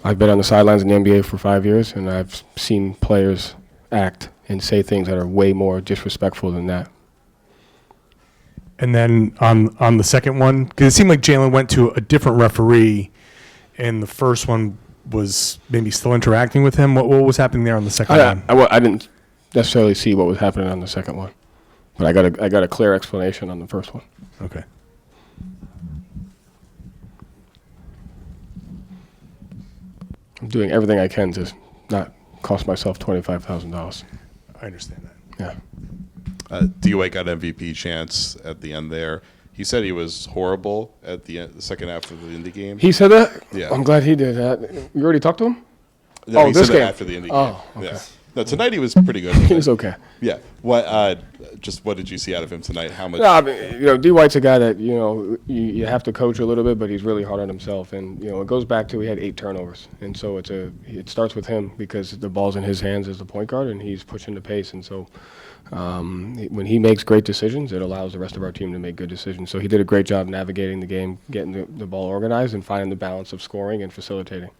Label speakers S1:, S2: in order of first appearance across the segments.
S1: I've been on the sidelines in the NBA for 5 years, and I've seen players act and say things that are way more disrespectful than that.
S2: And then on the second one, because it seemed like Jaylen went to a different referee, and the first one was maybe still interacting with him. What was happening there on the second one?
S1: I didn't necessarily see what was happening on the second one, but I got a clear explanation on the first one.
S2: Okay.
S1: I'm doing everything I can to not cost myself $25,000.
S2: I understand that.
S1: Yeah.
S3: D-White got MVP chance at the end there. He said he was horrible at the end, the second half of the Indy game.
S1: He said that?
S3: Yeah.
S1: I'm glad he did that. You already talked to him?
S3: No, he
S1: this
S3: said that
S1: game.
S3: after the Indy game.
S1: Oh, okay.
S3: Yeah. No, tonight he was pretty good.
S1: He was okay.
S3: Yeah. What did you see out of him tonight? How much?
S1: No, I mean, D-White's a guy that, you have to coach a little bit, but he's really hard on himself. And, it goes back to he had 8 turnovers. And so it starts with him because the ball's in his hands as the point guard, and he's pushing the pace. And so when he makes great decisions, it allows the rest of our team to make good decisions. So he did a great job navigating the game, getting the ball organized, and finding the balance of scoring and facilitating.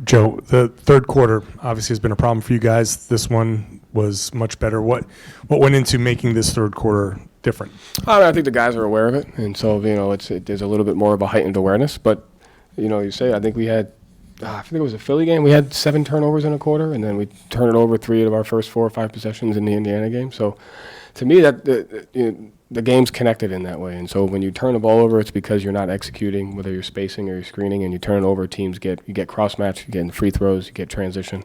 S2: Joe, the third quarter obviously has been a problem for you guys. This one was much better. What went into making this third quarter different?
S1: I think the guys are aware of it, and so there's a little bit more of a heightened awareness. But I think we had, I think it was a Philly game. We had 7 turnovers in a quarter, and then we turned it over 3 of our first 4 or 5 possessions in the Indiana game. So, to me, that the game's connected in that way. And so when you turn the ball over, it's because you're not executing, whether you're spacing or you're screening, and you turn it over, you get cross-match, you get in free throws, you get transition.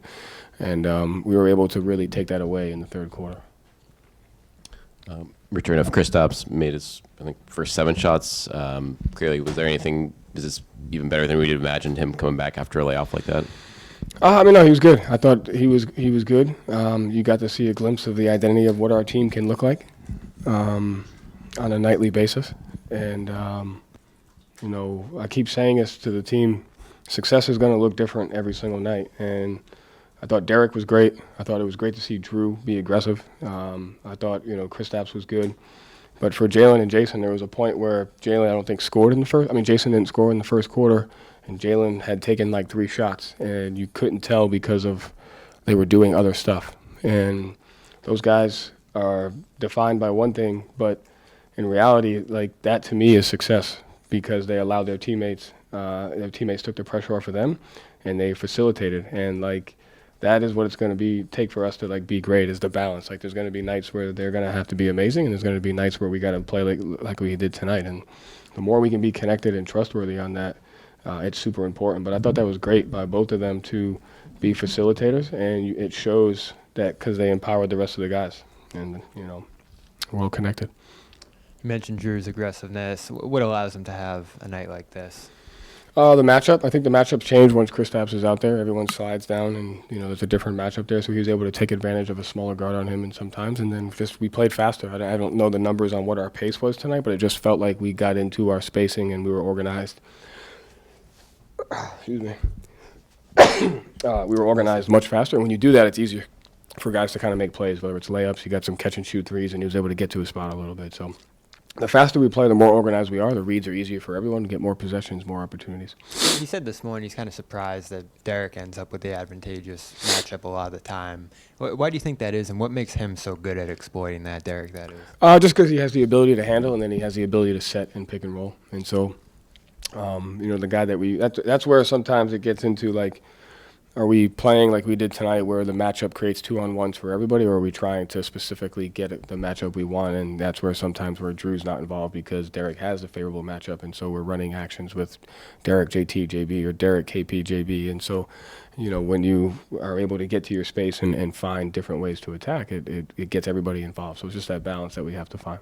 S1: And we were able to really take that away in the third quarter.
S4: Return of Kristaps made his, I think, first 7 shots. Clearly, is this even better than we'd imagined him coming back after a layoff like that?
S1: No, he was good. I thought he was good. You got to see a glimpse of the identity of what our team can look like on a nightly basis. And, I keep saying this to the team, success is going to look different every single night. And I thought Derek was great. I thought it was great to see Drew be aggressive. I thought, Kristaps was good. But for Jaylen and Jason, there was a point where Jaylen, I don't think, scored in the first. Jason didn't score in the first quarter. And Jaylen had taken like 3 shots, and you couldn't tell because they were doing other stuff. And those guys are defined by one thing, but in reality, like that to me is success because they allowed their teammates took the pressure off of them, and they facilitated. And like that is what it's going to take for us to like be great is the balance. Like there's going to be nights where they're going to have to be amazing, and there's going to be nights where we got to play like we did tonight. And the more we can be connected and trustworthy on that. It's super important, but I thought that was great by both of them to be facilitators, and it shows that because they empowered the rest of the guys, and we're all connected.
S5: You mentioned Drew's aggressiveness. What allows him to have a night like this?
S1: The matchup. I think the matchups change once Kristaps is out there. Everyone slides down, and there's a different matchup there, so he was able to take advantage of a smaller guard on him, and sometimes, and then we played faster. I don't know the numbers on what our pace was tonight, but it just felt like we got into our spacing and we were organized. Excuse me. We were organized much faster, and when you do that, it's easier for guys to kind of make plays, whether it's layups, you got some catch-and-shoot threes, and he was able to get to his spot a little bit. So the faster we play, the more organized we are. The reads are easier for everyone to get more possessions, more opportunities.
S5: He said this morning he's kind of surprised that Derek ends up with the advantageous matchup a lot of the time. Why do you think that is, and what makes him so good at exploiting that, Derek, that is?
S1: Just because he has the ability to handle, and then he has the ability to set and pick and roll. And so the guy that's where sometimes it gets into like, are we playing like we did tonight where the matchup creates 2-on-1s for everybody, or are we trying to specifically get the matchup we want? And that's where sometimes where Drew's not involved because Derek has the favorable matchup, and so we're running actions with Derek, JT, JB, or Derek, KP, JB. And so, when you are able to get to your space and find different ways to attack, it gets everybody involved. So it's just that balance that we have to find.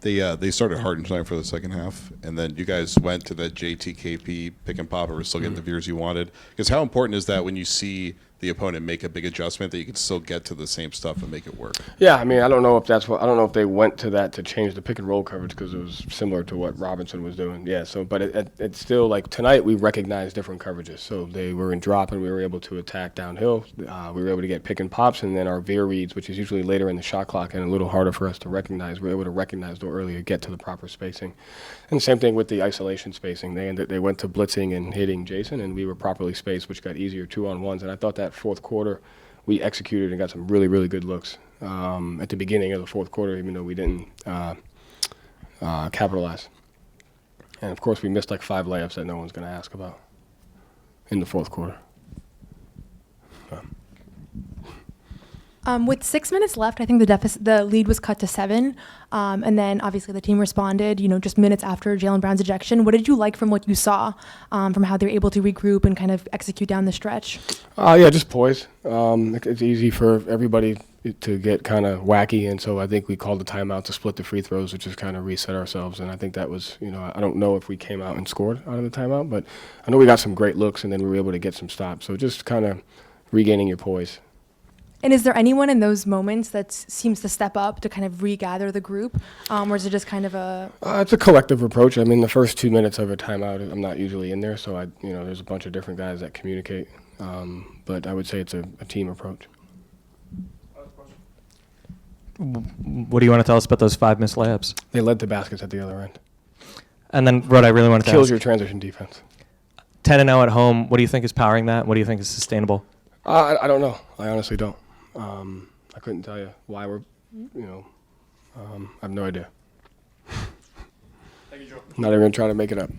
S3: They started hard tonight for the second half, and then you guys went to that JTKP pick and pop, and were still getting the viewers you wanted. Because how important is that when you see the opponent make a big adjustment, that you can still get to the same stuff and make it work.
S1: Yeah, I mean, I don't know if they went to that to change the pick and roll coverage because it was similar to what Robinson was doing. Yeah, so but it's still like tonight we recognized different coverages. So they were in drop and we were able to attack downhill. We were able to get pick and pops, and then our veer reads, which is usually later in the shot clock and a little harder for us to recognize. We were able to recognize the earlier, get to the proper spacing. And the same thing with the isolation spacing. They went to blitzing and hitting Jason, and we were properly spaced, which got easier 2-on-1s. And I thought that fourth quarter we executed and got some really, really good looks at the beginning of the fourth quarter, even though we didn't capitalize. And, of course, we missed like 5 layups that no one's going to ask about in the fourth quarter.
S6: With 6 minutes left, I think the lead was cut to 7, and then obviously the team responded. Just minutes after Jaylen Brown's ejection. What did you like from what you saw, from how they were able to regroup and kind of execute down the stretch?
S1: Yeah, just poise. It's easy for everybody to get kind of wacky, and so I think we called the timeout to split the free throws, which just kind of reset ourselves. And I think that was, I don't know if we came out and scored out of the timeout, but I know we got some great looks, and then we were able to get some stops. So just kind of regaining your poise.
S6: And is there anyone in those moments that seems to step up to kind of regather the group, or is it just kind of a?
S1: It's a collective approach. I mean, the first 2 minutes of a timeout, I'm not usually in there, so there's a bunch of different guys that communicate. But I would say it's a team approach.
S7: What do you want to tell us about those 5 missed layups?
S1: They led to baskets at the other end.
S7: And then, Rod, I really want to
S1: Kills
S7: ask,
S1: your transition defense.
S7: 10-0 at home. What do you think is powering that? What do you think is sustainable?
S1: I don't know. I honestly don't. I couldn't tell you why we're, I have no idea. Thank you, Joe. I'm not even going to try to make it up.